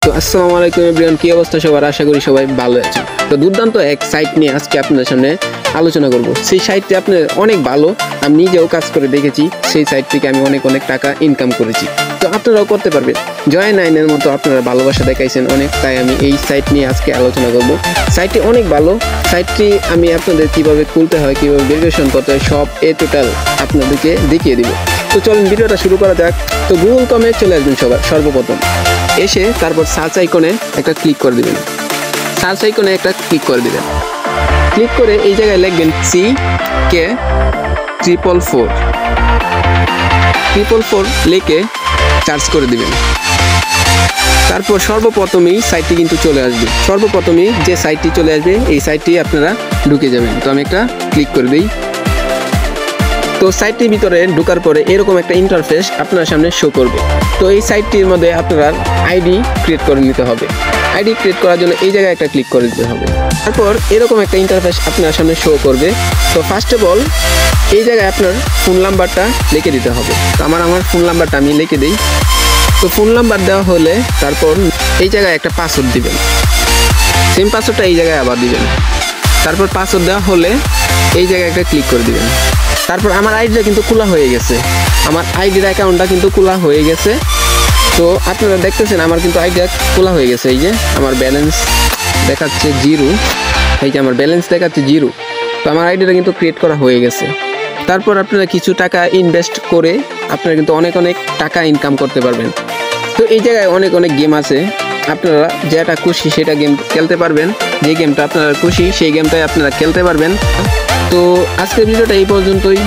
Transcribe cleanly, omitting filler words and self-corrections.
তো আসসালামু আলাইকুম এভরিওয়ান, কি অবস্থা সবার? আশা করি সবাই ভালো আছেন। তো দুর্দান্ত এক সাইট নিয়ে আজকে আপনাদের সামনে আলোচনা করব। সেই সাইটটি আপনার অনেক ভালো, আমি নিজেও কাজ করে দেখেছি। সেই সাইট থেকে আমি অনেক টাকা ইনকাম করেছি, তো আপনারাও করতে পারবেন। জয়9এর মতো আপনারা ভালোবাসা দেখাইছেন অনেক, তাই আমি এই সাইট নিয়ে আজকে আলোচনা করব। সাইটটি অনেক ভালো। সাইটটি আমি আপনাদের কিভাবে খুলতে হয়, কিভাবে ভেরিফিকেশন করতে হয়, সব টোটাল আপনাদেরকে দেখিয়ে দিব। তো চলুন ভিডিওটা শুরু করা যাক। তো গুগল কমে চলে আসবেন সর্বপ্রথম এসে তারপর সার্চ আইকনে একটা ক্লিক করে দিবেন। সার্চ আইকনে একটা ক্লিক করে দিবেন। ক্লিক করে এই জায়গায় লিখবেন CK444 লিখে সার্চ করে দিবেন। তারপর সর্বপ্রথমেই সাইটটি কিন্তু চলে আসবে। সর্বপ্রথমেই যে সাইটটি চলে আসবে এই সাইটটি আপনারা ঢুকে যাবেন। তো আমি একটা ক্লিক করে দিই। তো সাইটটির ভিতরে ঢোকার পরে এরকম একটা ইন্টারফেস আপনার সামনে শো করবে। তো এই সাইটটির মধ্যে আপনার আইডি ক্রিয়েট করে নিতে হবে। আইডি ক্রিয়েট করার জন্য এই জায়গায় একটা ক্লিক করে দিতে হবে। তারপর এরকম একটা ইন্টারফেস আপনার সামনে শো করবে। তো ফার্স্ট অফ অল এই জায়গায় আপনার ফোন নাম্বারটা লিখে দিতে হবে। তো আমার ফোন নাম্বারটা আমি লিখে দিই। তো ফোন নাম্বার দেওয়া হলে তারপর এই জায়গায় একটা পাসওয়ার্ড দিবেন। সেম পাসওয়ার্ডটা এই জায়গায় আবার দিবেন। তারপর পাসওয়ার্ড দেওয়া হলে এই জায়গায় একটা ক্লিক করে দিবেন। তারপর আমার আইডিটা কিন্তু খোলা হয়ে গেছে। আমার আইডির অ্যাকাউন্টটা কিন্তু খোলা হয়ে গেছে। তো আপনারা দেখতেছেন আমার কিন্তু আইডিটা খোলা হয়ে গেছে। এই যে আমার ব্যালেন্স দেখাচ্ছে 0। এই যে আমার ব্যালেন্স দেখাচ্ছে 0। তো আমার আইডিটা কিন্তু ক্রিয়েট করা হয়ে গেছে। তারপর আপনারা কিছু টাকা ইনভেস্ট করে আপনারা কিন্তু অনেক টাকা ইনকাম করতে পারবেন। তো এই জায়গায় অনেক গেম আছে। আপনারা যেটা খুশি সেটা গেম খেলতে পারবেন। যে গেমটা আপনারা খুশি সেই গেমটাই আপনারা খেলতে পারবেন। তো আজকের ভিডিওটা এই পর্যন্তই।